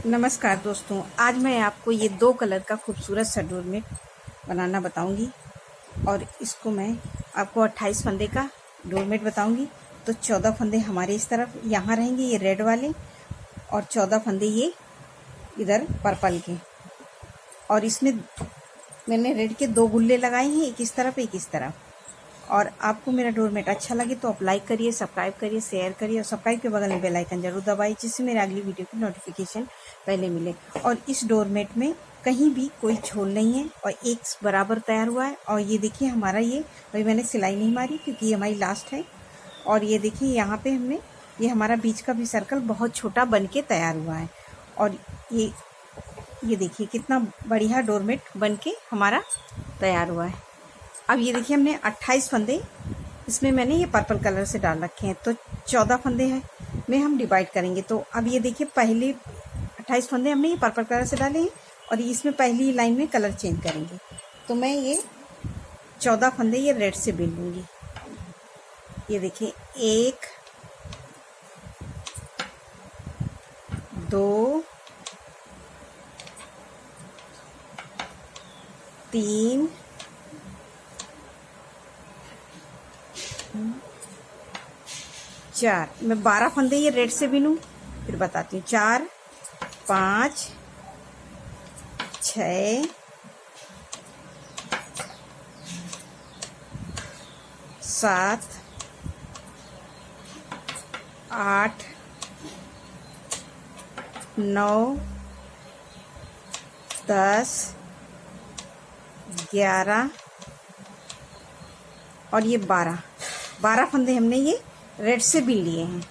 नमस्कार दोस्तों, आज मैं आपको ये 2 कलर का खूबसूरत सा डोरमेट बनाना बताऊंगी और इसको मैं आपको 28 फंदे का डोरमेट बताऊंगी। तो 14 फंदे हमारे इस तरफ यहाँ रहेंगे, ये रेड वाले, और 14 फंदे ये इधर पर्पल के। और इसमें मैंने रेड के 2 गुल्ले लगाए हैं, एक इस तरफ एक इस तरफ। और आपको मेरा डोरमेट अच्छा लगे तो आप लाइक करिए, सब्सक्राइब करिए, शेयर करिए और सब्सक्राइब के बगल में बेल आइकन जरूर दबाइए, जिससे मेरे अगली वीडियो की नोटिफिकेशन पहले मिले। और इस डोरमेट में कहीं भी कोई झोल नहीं है और एक बराबर तैयार हुआ है। और ये देखिए हमारा, ये अभी मैंने सिलाई नहीं मारी क्योंकि ये हमारी लास्ट है। और ये देखिए यहाँ पे हमने, ये हमारा बीच का भी सर्कल बहुत छोटा बन के तैयार हुआ है। और ये देखिए कितना बढ़िया डोरमेट बन के हमारा तैयार हुआ है। अब ये देखिए हमने 28 फंदे इसमें मैंने ये पर्पल कलर से डाल रखे हैं, तो 14 फंदे हैं में हम डिवाइड करेंगे। तो अब ये देखिए पहले 28 फंदे हमने ये पर्पल कलर से डाले हैं और इसमें पहली लाइन में कलर चेंज करेंगे। तो मैं ये 14 फंदे ये रेड से बिन लूँगी। ये देखिए 1 2 3 4, मैं 12 फंदे ये रेड से बिनूं, फिर बताती हूँ। 4 5 6 7 8 9 10 11 और ये 12 फंदे हमने ये रेड से बिन लिए हैं।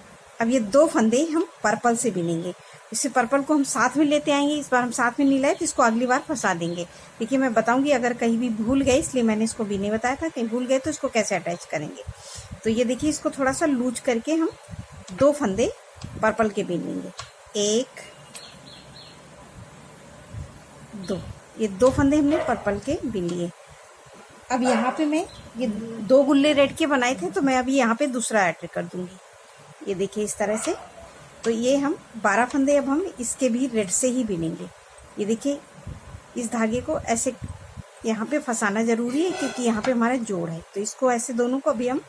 अब ये 2 फंदे हम पर्पल से बिनेंगे। इसे पर्पल को हम साथ में लेते आएंगे, इस बार हम साथ में नहीं लाए तो इसको अगली बार फंसा देंगे। देखिए मैं बताऊंगी, अगर कहीं भी भूल गए, इसलिए मैंने इसको भी नहीं बताया था, कहीं भूल गए तो इसको कैसे अटैच करेंगे। तो ये देखिए इसको थोड़ा सा लूज करके हम 2 फंदे पर्पल के बिन लेंगे। 1 2, ये 2 फंदे हमने पर्पल के बिन लिए। अब यहाँ पे मैं ये 2 गुल्ले रेड के बनाए थे, तो मैं अभी यहाँ पे दूसरा ऐड कर दूंगी। ये देखिए इस तरह से। तो ये हम 12 फंदे अब हम इसके भी रेड से ही बिनेंगे। ये देखिए इस धागे को ऐसे यहाँ पे फंसाना जरूरी है क्योंकि यहाँ पे हमारा जोड़ है। तो इसको ऐसे दोनों को अभी हम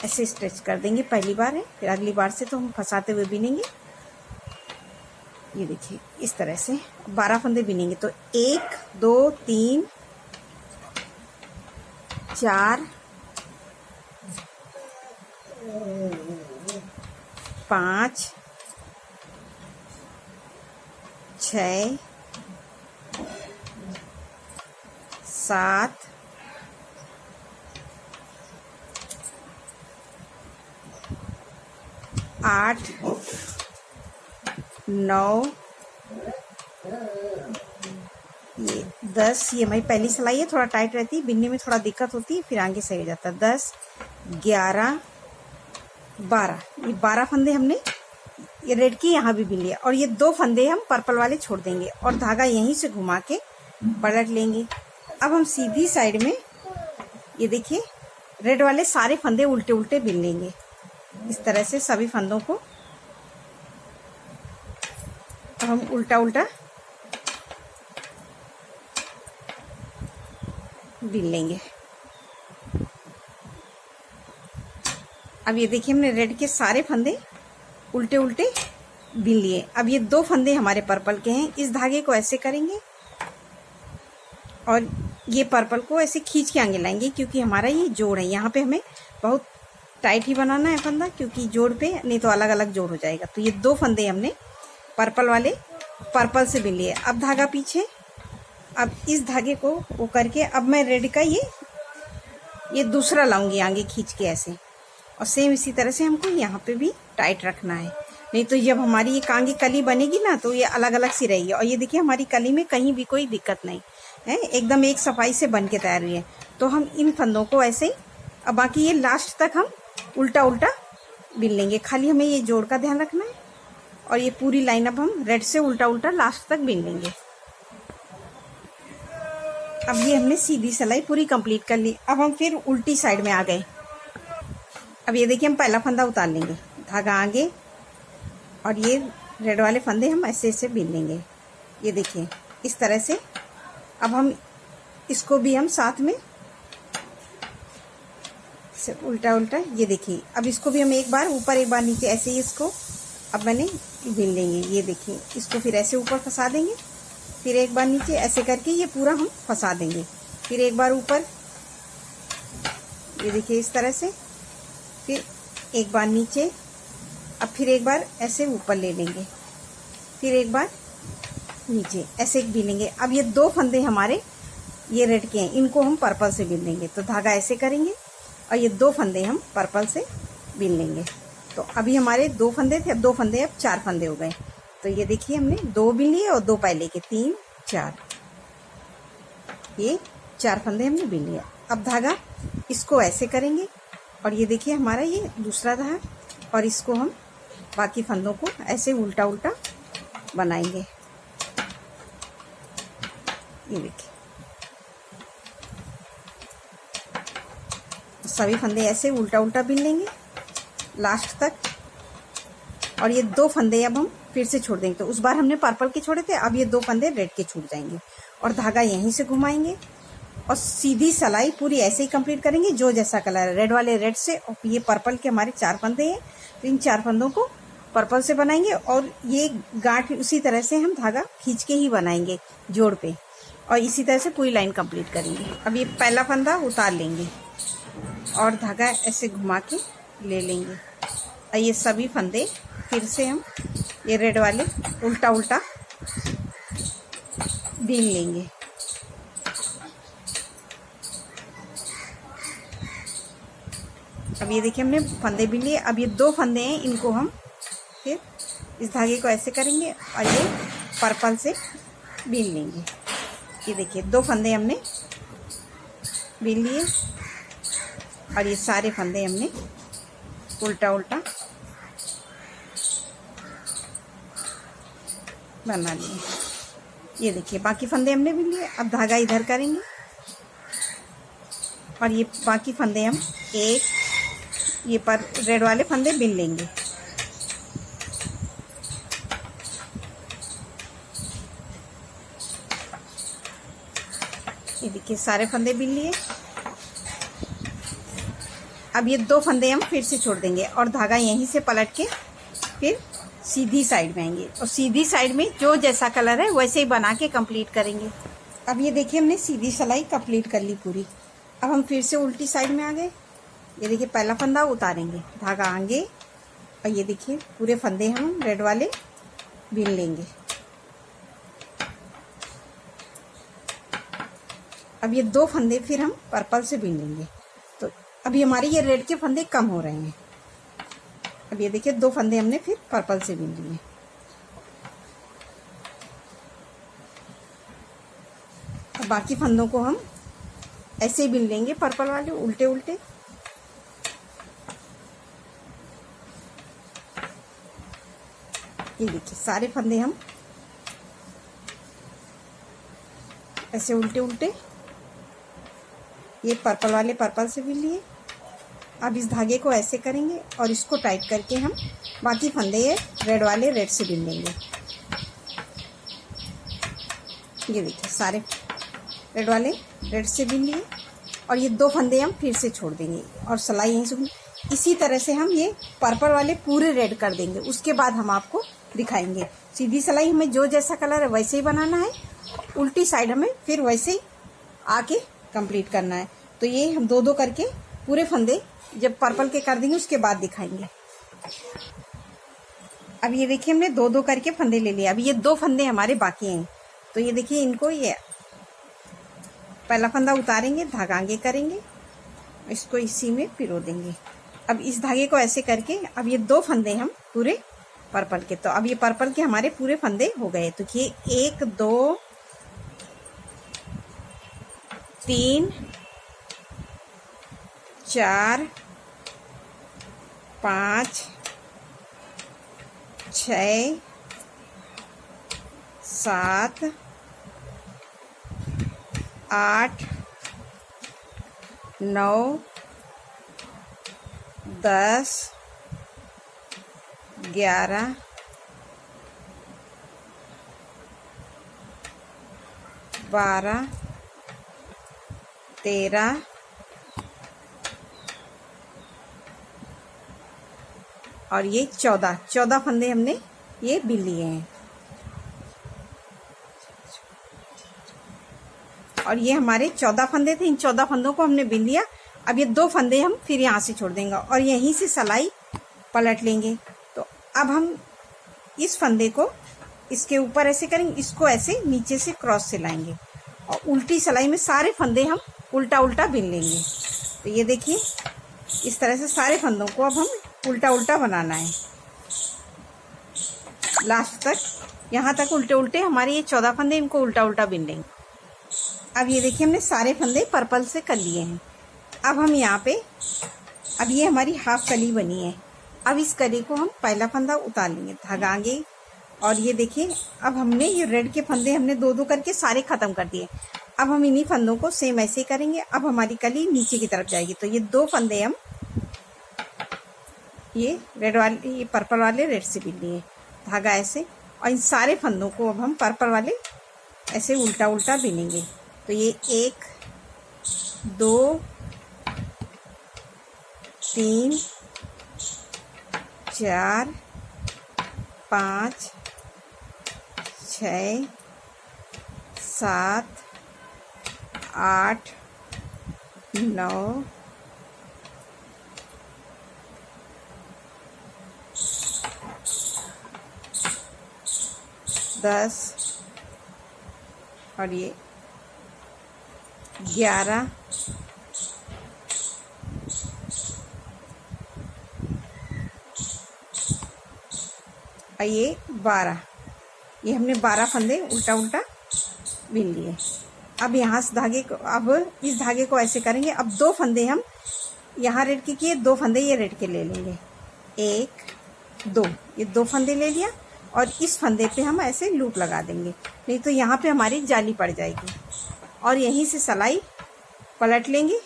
ऐसे स्ट्रेच कर देंगे, पहली बार है, फिर अगली बार से तो हम फंसाते हुए बिनेंगे। ये देखिए इस तरह से 12 फंदे बिनेंगे। तो 1 2 3 4 5 6 7 8 9 ये 10, ये हमारी पहली सिलाई है, थोड़ा टाइट रहती है, बिनने में थोड़ा दिक्कत होती है, फिर आगे सही हो जाता है। 10 11 12, ये 12 फंदे हमने ये रेड की यहाँ भी बिन लिया। और ये 2 फंदे हम पर्पल वाले छोड़ देंगे और धागा यहीं से घुमा के पलट लेंगे। अब हम सीधी साइड में ये देखिए रेड वाले सारे फंदे उल्टे उल्टे बिन लेंगे। इस तरह से सभी फंदों को हम उल्टा उल्टा बिन लेंगे। अब ये देखिए हमने रेड के सारे फंदे उल्टे उल्टे बिन लिए। अब ये 2 फंदे हमारे पर्पल के हैं, इस धागे को ऐसे करेंगे और ये पर्पल को ऐसे खींच के आगे लाएंगे क्योंकि हमारा ये जोड़ है। यहाँ पे हमें बहुत टाइट ही बनाना है फंदा क्योंकि जोड़ पे, नहीं तो अलग अलग जोड़ हो जाएगा। तो ये 2 फंदे हमने पर्पल वाले पर्पल से बिन लिए। अब धागा पीछे, अब इस धागे को वो करके अब मैं रेड का ये दूसरा लाऊंगी आगे खींच के ऐसे। और सेम इसी तरह से हमको यहाँ पे भी टाइट रखना है, नहीं तो जब हमारी ये आगे कली बनेगी ना तो ये अलग अलग सी रहेगी। और ये देखिए हमारी कली में कहीं भी कोई दिक्कत नहीं है, एकदम एक सफाई से बन के तैयार हुई है। तो हम इन फंदों को ऐसे, अब बाकी ये लास्ट तक हम उल्टा उल्टा बिन लेंगे। खाली हमें ये जोड़ का ध्यान रखना है। और ये पूरी लाइन अब हम रेड से उल्टा उल्टा लास्ट तक बिन लेंगे। अब ये हमने सीधी सिलाई पूरी कंप्लीट कर ली। अब हम फिर उल्टी साइड में आ गए। अब ये देखिए हम पहला फंदा उतार लेंगे, धागा आगे और ये रेड वाले फंदे हम ऐसे ऐसे बीन लेंगे। ये देखिए इस तरह से। अब हम इसको भी हम साथ में से उल्टा उल्टा, ये देखिए अब इसको भी हम एक बार ऊपर एक बार नीचे ऐसे ही इसको अब मैंने बीन लेंगे। ये देखिए इसको फिर ऐसे ऊपर फंसा देंगे, फिर एक बार नीचे, ऐसे करके ये पूरा हम फंसा देंगे। फिर एक बार ऊपर, ये देखिए इस तरह से, फिर एक बार नीचे, अब फिर एक बार ऐसे ऊपर ले लेंगे, फिर एक बार नीचे, ऐसे बीनेंगे। अब ये 2 फंदे हमारे ये रेड के हैं, इनको हम पर्पल से बीन लेंगे। तो धागा ऐसे करेंगे और ये 2 फंदे हम पर्पल से बीन लेंगे। तो अभी हमारे 2 फंदे थे, अब 2 फंदे, अब 4 फंदे हो गए। तो ये देखिए हमने 2 बीन लिए और 2 पहले के, 3 4, ये 4 फंदे हमने बीन लिया। अब धागा इसको ऐसे करेंगे और ये देखिए हमारा ये दूसरा था, और इसको हम बाकी फंदों को ऐसे उल्टा उल्टा बनाएंगे। ये देखिए सभी फंदे ऐसे उल्टा उल्टा बीन लेंगे लास्ट तक। और ये 2 फंदे अब हम फिर से छोड़ देंगे। तो उस बार हमने पर्पल के छोड़े थे, अब ये 2 फंदे रेड के छूट जाएंगे। और धागा यहीं से घुमाएंगे और सीधी सिलाई पूरी ऐसे ही कंप्लीट करेंगे, जो जैसा कलर है। रेड वाले रेड से, और ये पर्पल के हमारे 4 फंदे हैं, तो इन 4 फंदों को पर्पल से बनाएंगे। और ये गांठ उसी तरह से हम धागा खींच के ही बनाएंगे जोड़ पे, और इसी तरह से पूरी लाइन कंप्लीट करेंगे। अब ये पहला फंदा उतार लेंगे और धागा ऐसे घुमा के ले लेंगे। और ये सभी फंदे फिर से हम ये रेड वाले उल्टा उल्टा बीन लेंगे। अब ये देखिए हमने फंदे बीन लिए। अब ये 2 फंदे हैं, इनको हम फिर इस धागे को ऐसे करेंगे और ये पर्पल से बीन लेंगे। ये देखिए 2 फंदे हमने बीन लिए और ये सारे फंदे हमने उल्टा उल्टा बना लिए। ये देखिए बाकी फंदे हमने बीन लिए। अब धागा इधर करेंगे और ये बाकी फंदे हम एक ये पर रेड वाले फंदे बीन लेंगे। ये देखिए सारे फंदे बीन लिए। अब ये 2 फंदे हम फिर से छोड़ देंगे और धागा यहीं से पलट के फिर सीधी साइड में आएंगे, और सीधी साइड में जो जैसा कलर है वैसे ही बना के कंप्लीट करेंगे। अब ये देखिए हमने सीधी सिलाई कंप्लीट कर ली पूरी। अब हम फिर से उल्टी साइड में आ गए। ये देखिए पहला फंदा उतारेंगे, धागा आगे, और ये देखिए पूरे फंदे हम रेड वाले बीन लेंगे। अब ये 2 फंदे फिर हम पर्पल से बीन लेंगे। तो अभी हमारे ये रेड के फंदे कम हो रहे हैं। अब ये देखिए 2 फंदे हमने फिर पर्पल से बीन लिए। अब बाकी फंदों को हम ऐसे ही बीन लेंगे, पर्पल वाले उल्टे उल्टे। ये देखिए सारे फंदे हम ऐसे उल्टे उल्टे ये पर्पल वाले पर्पल से बीन लिए। अब इस धागे को ऐसे करेंगे और इसको टाइट करके हम बाकी फंदे ये रेड वाले रेड से बीन लेंगे। ये देखिए सारे रेड वाले रेड से बीन लिए और ये 2 फंदे हम फिर से छोड़ देंगे और सिलाई यहीं से। इसी तरह से हम ये पर्पल वाले पूरे रेड कर देंगे। उसके बाद हम आपको दिखाएंगे। सीधी सिलाई हमें जो जैसा कलर है वैसे ही बनाना है, उल्टी साइड हमें फिर वैसे ही आके कंप्लीट करना है। तो ये हम 2-2 करके पूरे फंदे जब पर्पल के कर देंगे उसके बाद दिखाएंगे। अब ये देखिए हमने 2-2 करके फंदे ले लिए। अब ये 2 फंदे हमारे बाकी हैं। तो ये देखिए इनको ये पहला फंदा उतारेंगे, धागा आगे करेंगे, इसको इसी में पिरो देंगे। अब इस धागे को ऐसे करके अब ये 2 फंदे हम पूरे पर्पल के, तो अब ये पर्पल के हमारे पूरे फंदे हो गए। तो ये 1 2 3 4 5 6 7 8 9 10 11 12, 13, और ये 14 फंदे हमने ये बिन लिए हैं। और ये हमारे 14 फंदे थे, इन 14 फंदों को हमने बिन लिया। अब ये 2 फंदे हम फिर यहाँ से छोड़ देंगे और यहीं से सिलाई पलट लेंगे। तो अब हम इस फंदे को इसके ऊपर ऐसे करेंगे, इसको ऐसे नीचे से क्रॉस से लाएंगे और उल्टी सिलाई में सारे फंदे हम उल्टा उल्टा बिन लेंगे। तो ये देखिए, इस तरह से सारे फंदों को अब हम उल्टा उल्टा बनाना है लास्ट तक, यहाँ तक उल्टे उल्टे हमारे ये 14 फंदे, इनको उल्टा उल्टा बिन लेंगे। अब ये देखिए, हमने सारे फंदे पर्पल से कर लिए हैं। अब हम यहाँ पे, अब ये हमारी हाफ कली बनी है। अब इस कली को हम पहला फंदा उतार लेंगे, धागा आगे, और ये देखिए अब हमने ये रेड के फंदे हमने 2-2 करके सारे ख़त्म कर दिए। अब हम इन्हीं फंदों को सेम ऐसे ही करेंगे। अब हमारी कली नीचे की तरफ जाएगी। तो ये 2 फंदे हम ये रेड वाले, ये पर्पल वाले रेड से बिन लिए, धागा ऐसे, और इन सारे फंदों को अब हम पर्पल वाले ऐसे उल्टा उल्टा बिनेंगे। तो ये 1, 2, 3, 4, 5, 6, 7, 8, 9, 10, और ये 11, और ये 12, ये हमने 12 फंदे उल्टा उल्टा बिन लिए। अब यहाँ से धागे को, अब इस धागे को ऐसे करेंगे। अब 2 फंदे हम यहाँ रेड के किए, 2 फंदे ये रेड के ले लेंगे, 1, 2, ये 2 फंदे ले लिया, और इस फंदे पे हम ऐसे लूप लगा देंगे, नहीं तो यहाँ पे हमारी जाली पड़ जाएगी। और यहीं से सिलाई पलट लेंगे,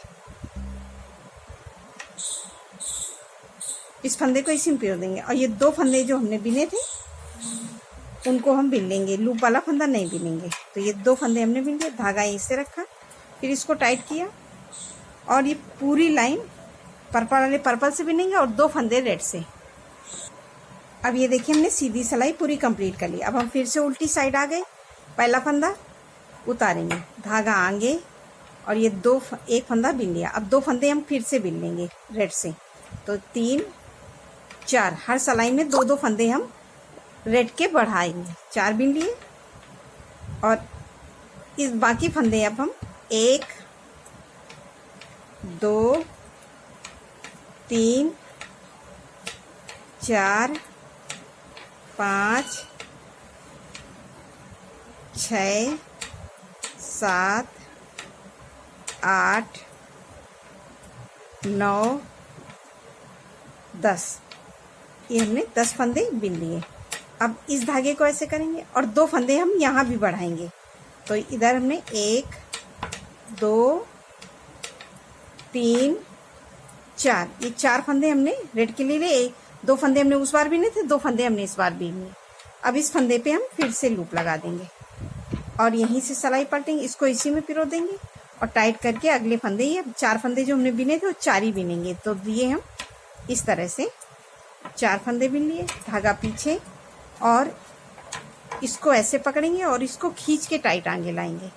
इस फंदे को इसी में पिरो देंगे, और ये 2 फंदे जो हमने बिने थे उनको हम बिन लेंगे, लूप वाला फंदा नहीं बिनेंगे। तो ये 2 फंदे हमने बिन लिए, धागा इससे रखा, फिर इसको टाइट किया, और ये पूरी लाइन पर्पल वाले पर्पल से बिनेंगे और 2 फंदे रेड से। अब ये देखिए, हमने सीधी सिलाई पूरी कंप्लीट कर ली। अब हम फिर से उल्टी साइड आ गए, पहला फंदा उतारेंगे, धागा आगे, और ये 1 फंदा बिन लिया। अब 2 फंदे हम फिर से बिन लेंगे रेड से। तो 3, 4, हर सिलाई में 2-2 फंदे हम रेड के बढ़ाएंगे, 4 बिन लिए, और इस बाकी फंदे अब हम 1, 2, 3, 4, 5, 6, 7, 8, 9, 10, ये हमने 10 फंदे बिन लिए। अब इस धागे को ऐसे करेंगे और 2 फंदे हम यहाँ भी बढ़ाएंगे। तो इधर हमने 1, 2, 3, 4, ये 4 फंदे हमने रेड के लिए लिए, 2 फंदे हमने उस बार बिने थे, 2 फंदे हमने इस बार बिने। अब इस फंदे पे हम फिर से लूप लगा देंगे और यहीं से सिलाई पलटेंगे, इसको इसी में पिरो देंगे और टाइट करके अगले फंदे, ये 4 फंदे जो हमने बिने थे वो 4 ही बिनेंगे। तो ये हम इस तरह से 4 फंदे बिन लिए, धागा पीछे, और इसको ऐसे पकड़ेंगे और इसको खींच के टाइट आगे लाएंगे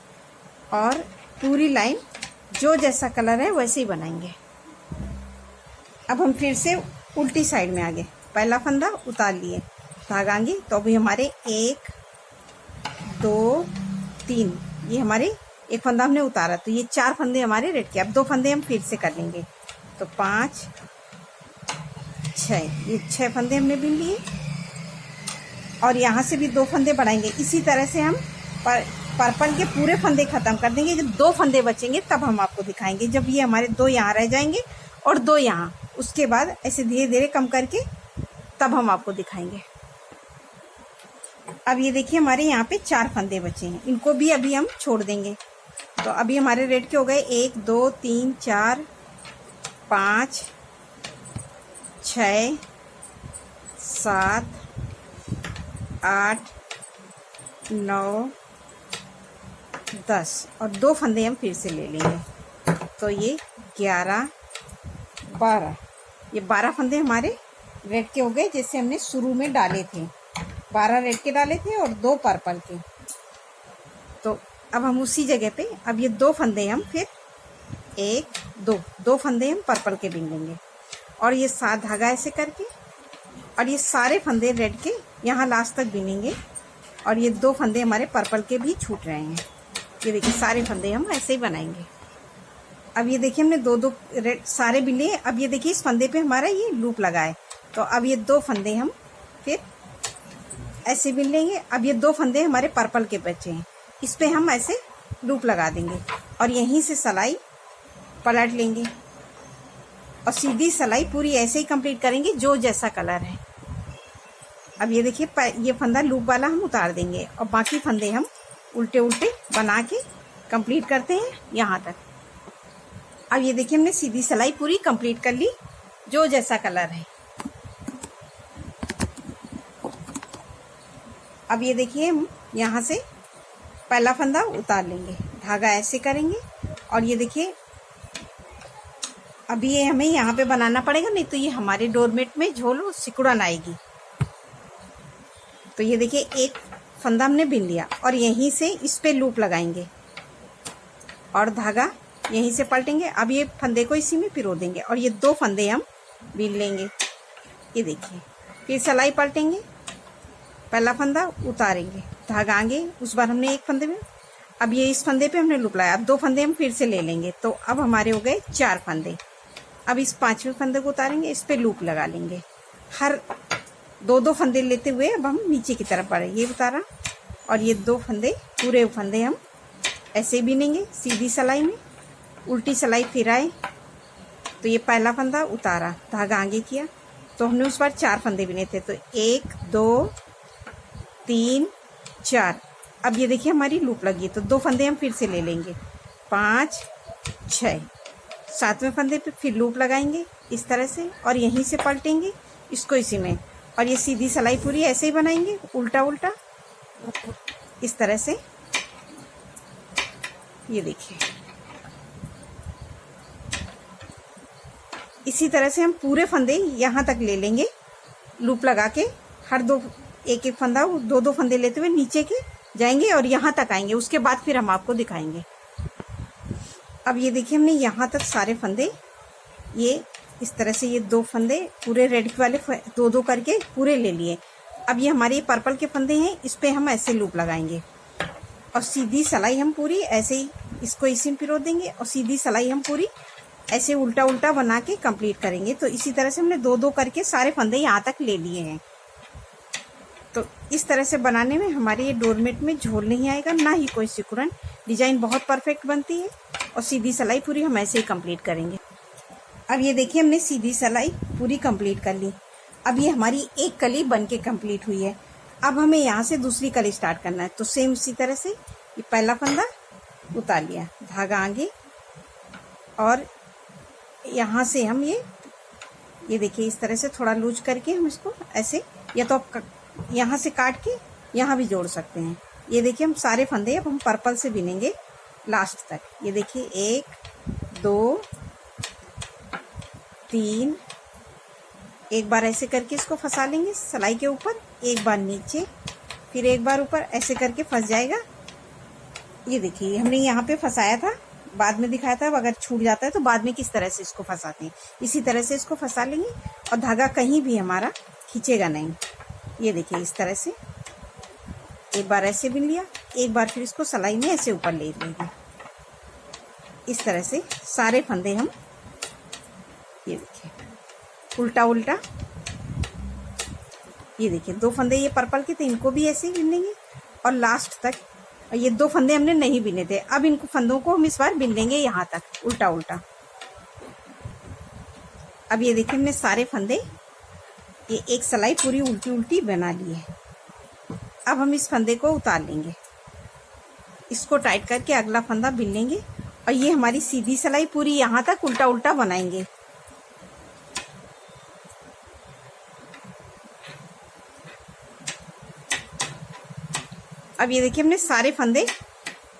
और पूरी लाइन जो जैसा कलर है वैसे ही बनाएंगे। अब हम फिर से उल्टी साइड में आगे, पहला फंदा उतार लिए, धागा आगे, तो अभी हमारे 1, 2, 3, ये हमारे 1 फंदा हमने उतारा, तो ये 4 फंदे हमारे रेड के। अब 2 फंदे हम फिर से कर लेंगे, तो 5, 6, ये 6 फंदे हमने बिन लिए और यहाँ से भी 2 फंदे बढ़ाएंगे। इसी तरह से हम पर्पल के पूरे फंदे ख़त्म कर देंगे। जब 2 फंदे बचेंगे तब हम आपको दिखाएंगे, जब ये हमारे 2 यहाँ रह जाएंगे और 2 यहाँ, उसके बाद ऐसे धीरे धीरे कम करके तब हम आपको दिखाएंगे। अब ये देखिए, हमारे यहाँ पे 4 फंदे बचे हैं, इनको भी अभी हम छोड़ देंगे। तो अभी हमारे रेड के हो गए 1, 2, 3, 4, 5, 6, 7, 8, 9, 10 और 2 फंदे हम फिर से ले लेंगे। तो ये 11 12, ये 12 फंदे हमारे रेड के हो गए, जैसे हमने शुरू में डाले थे। 12 रेड के डाले थे और 2 पर्पल के। तो अब हम उसी जगह पे अब ये 2 फंदे हम फिर 1 2 फंदे हम पर्पल के बिन लेंगे और ये 7 धागा ऐसे करके और ये सारे फंदे रेड के यहाँ लास्ट तक बिनेंगे और ये 2 फंदे हमारे पर्पल के भी छूट रहे हैं। ये देखिए सारे फंदे हम ऐसे ही बनाएंगे। अब ये देखिए हमने 2 रेड सारे बिन लिए। अब ये देखिए इस फंदे पे हमारा ये लूप लगा है, तो अब ये 2 फंदे हम फिर ऐसे बिन लेंगे। अब ये 2 फंदे हमारे पर्पल के बचे हैं, इस पे हम ऐसे लूप लगा देंगे और यहीं से सिलाई पलट लेंगे और सीधी सिलाई पूरी ऐसे ही कंप्लीट करेंगे जो जैसा कलर है। अब ये देखिए ये फंदा लूप वाला हम उतार देंगे और बाकी फंदे हम उल्टे उल्टे बना के कंप्लीट करते हैं यहाँ तक। अब ये देखिए हमने सीधी सिलाई पूरी कंप्लीट कर ली जो जैसा कलर है। अब ये देखिए हम यहाँ से पहला फंदा उतार लेंगे, धागा ऐसे करेंगे और ये देखिए अभी ये हमें यहाँ पे बनाना पड़ेगा, नहीं तो ये हमारे डोरमेट में झोल सिकुड़न आएगी। तो ये देखिए एक फंदा हमने बिन लिया और यहीं से इस पे लूप लगाएंगे और धागा यहीं से पलटेंगे। अब ये फंदे को इसी में पिरो देंगे और ये 2 फंदे हम बिन लेंगे। ये देखिए फिर सिलाई पलटेंगे, पहला फंदा उतारेंगे, धागा आगे, उस बार हमने 1 फंदे में, अब ये इस फंदे पे हमने लूप लगाया। अब 2 फंदे हम फिर से ले लेंगे, तो अब हमारे हो गए 4 फंदे। अब इस 5वें फंदे को उतारेंगे, इस पे लूप लगा लेंगे। हर 2 फंदे लेते हुए अब हम नीचे की तरफ बढ़े, ये उतारा और ये 2 फंदे पूरे फंदे हम ऐसे बिनेंगे सीधी सिलाई में। उल्टी सिलाई फिर आए तो ये पहला फंदा उतारा, धागा आगे किया, तो हमने उस बार 4 फंदे बिने थे। तो 1 2 3 4। अब ये देखिए हमारी लूप लगी है, तो 2 फंदे हम फिर से ले लेंगे, 5 6। 7वें फंदे पे फिर लूप लगाएंगे इस तरह से और यहीं से पलटेंगे इसको इसी में और ये सीधी सिलाई पूरी ऐसे ही बनाएंगे उल्टा उल्टा इस तरह से। ये देखिए इसी तरह से हम पूरे फंदे यहाँ तक ले लेंगे लूप लगा के। हर 2 1 फंदा 2 फंदे लेते हुए नीचे के जाएंगे और यहाँ तक आएंगे, उसके बाद फिर हम आपको दिखाएंगे। अब ये देखिए हमने यहाँ तक सारे फंदे ये इस तरह से ये 2 फंदे पूरे रेड वाले 2 करके पूरे ले लिए। अब ये हमारे पर्पल के फंदे हैं, इस पे हम ऐसे लूप लगाएंगे और सीधी सिलाई हम पूरी ऐसे ही इसको इसी में पिरो देंगे और सीधी सिलाई हम पूरी ऐसे उल्टा उल्टा बना के कंप्लीट करेंगे। तो इसी तरह से हमने 2 करके सारे फंदे यहाँ तक ले लिए हैं। तो इस तरह से बनाने में हमारे ये डोरमेट में झोल नहीं आएगा, ना ही कोई सिकुड़न। डिजाइन बहुत परफेक्ट बनती है और सीधी सिलाई पूरी हम ऐसे ही कंप्लीट करेंगे। अब ये देखिए हमने सीधी सिलाई पूरी कंप्लीट कर ली। अब ये हमारी एक कली बन के कंप्लीट हुई है। अब हमें यहाँ से दूसरी कली स्टार्ट करना है, तो सेम उसी तरह से ये पहला फंदा उतार लिया, धागा आगे और यहाँ से हम ये देखिए इस तरह से थोड़ा लूज करके हम इसको ऐसे, या तो आप यहाँ से काट के यहाँ भी जोड़ सकते हैं। ये देखिए हम सारे फंदे अब हम पर्पल से बिनेंगे लास्ट तक। ये देखिए 1 2 3, एक बार ऐसे करके इसको फंसा लेंगे सिलाई के ऊपर, एक बार नीचे, फिर एक बार ऊपर, ऐसे करके फंस जाएगा। ये देखिए हमने यहाँ पे फंसाया था, बाद में दिखाया था। अब अगर छूट जाता है तो बाद में किस तरह से इसको फंसाते हैं, इसी तरह से इसको फंसा लेंगे और धागा कहीं भी हमारा खींचेगा नहीं। ये देखिए इस तरह से एक बार ऐसे बिन लिया, एक बार फिर इसको सिलाई में ऐसे ऊपर ले लेंगे। इस तरह से सारे फंदे हम ये देखिए उल्टा उल्टा, ये देखिए 2 फंदे ये पर्पल के थे, इनको भी ऐसे ही बिन लेंगे और लास्ट तक। ये 2 फंदे हमने नहीं बिने थे, अब इनको फंदों को हम इस बार बिन लेंगे यहाँ तक उल्टा उल्टा। अब ये देखिए हमने सारे फंदे ये एक सिलाई पूरी उल्टी उल्टी बना ली है। अब हम इस फंदे को उतार लेंगे, इसको टाइट करके अगला फंदा बिन लेंगे और ये हमारी सीधी सिलाई पूरी यहाँ तक उल्टा उल्टा बनाएंगे। अब ये देखिए हमने सारे फंदे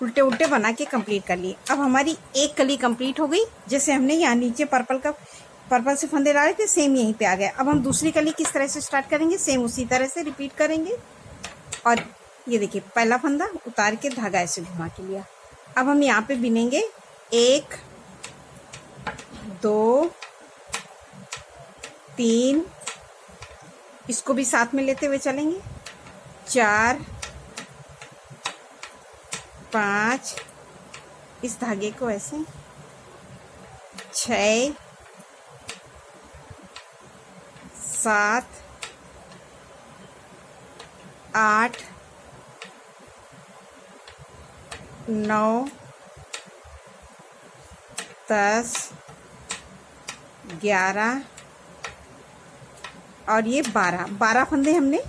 उल्टे उल्टे बना के कंप्लीट कर लिए। अब हमारी एक कली कंप्लीट हो गई। जैसे हमने यहाँ नीचे पर्पल से फंदे डाले थे, सेम यहीं पे आ गया। अब हम दूसरी कली किस तरह से स्टार्ट करेंगे, सेम उसी तरह से रिपीट करेंगे। और ये देखिए पहला फंदा उतार के धागा ऐसे घुमा के लिया। अब हम यहाँ पे बिनेंगे 1 2 3, इसको भी साथ में लेते हुए चलेंगे, 4 5, इस धागे को ऐसे, 6 7 8 9 10 11 और ये 12 फंदे हमने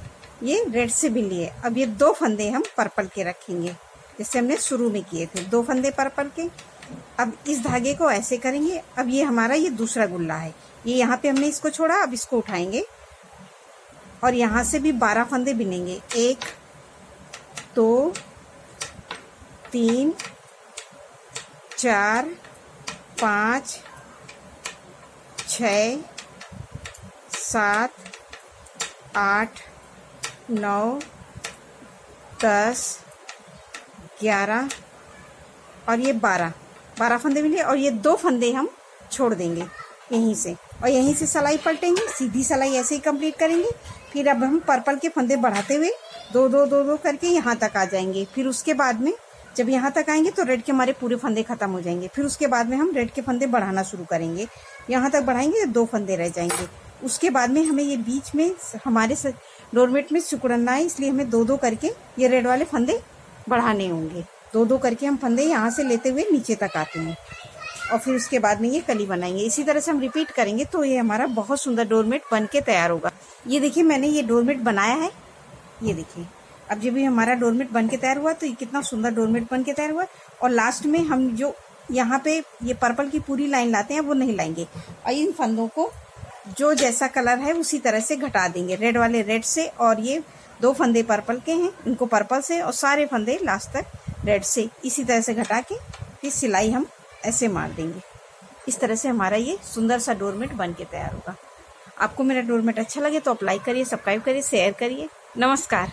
ये रेड से बिन लिए। अब ये 2 फंदे हम पर्पल के रखेंगे, जैसे हमने शुरू में किए थे, 2 फंदे पर्पल के। अब इस धागे को ऐसे करेंगे। अब ये हमारा ये दूसरा गुल्ला है, ये यहाँ पे हमने इसको छोड़ा, अब इसको उठाएंगे और यहाँ से भी 12 फंदे बिनेंगे, 1 2 3 4 5 6 7 8 9 10 11 और ये 12 फंदे मिले। और ये 2 फंदे हम छोड़ देंगे यहीं से, और यहीं से सिलाई पलटेंगे, सीधी सिलाई ऐसे ही कंप्लीट करेंगे। फिर अब हम पर्पल के फंदे बढ़ाते हुए 2 2 2 2 करके यहाँ तक आ जाएंगे। फिर उसके बाद में जब यहाँ तक आएंगे तो रेड के हमारे पूरे फंदे खत्म हो जाएंगे। फिर उसके बाद में हम रेड के फंदे बढ़ाना शुरू करेंगे, यहाँ तक बढ़ाएंगे तो 2 फंदे रह जाएंगे। उसके बाद में हमें ये बीच में हमारे डोरमेट में सिकुड़ना है, इसलिए हमें 2 2 करके ये रेड वाले फंदे बढ़ाने होंगे। 2 2 करके हम फंदे यहाँ से लेते हुए नीचे तक आते हैं और फिर उसके बाद में ये कली बनाएंगे। इसी तरह से हम रिपीट करेंगे तो ये हमारा बहुत सुंदर डोरमेट बन के तैयार होगा। ये देखिए मैंने ये डोरमेट बनाया है, ये देखिए। अब जब भी हमारा डोरमेट बन के तैयार हुआ तो ये कितना सुंदर डोरमेट बन के तैयार हुआ। और लास्ट में हम जो यहाँ पे ये पर्पल की पूरी लाइन लाते हैं वो नहीं लाएंगे, और इन फंदों को जो जैसा कलर है उसी तरह से घटा देंगे। रेड वाले रेड से, और ये 2 फंदे पर्पल के हैं, इनको पर्पल से, और सारे फंदे लास्ट तक रेड से, इसी तरह से घटा के फिर सिलाई हम ऐसे मार देंगे। इस तरह से हमारा ये सुंदर सा डोरमेट बन के तैयार होगा। आपको मेरा डोरमेट अच्छा लगे तो आप लाइक करिए, सब्सक्राइब करिए, शेयर करिए। नमस्कार।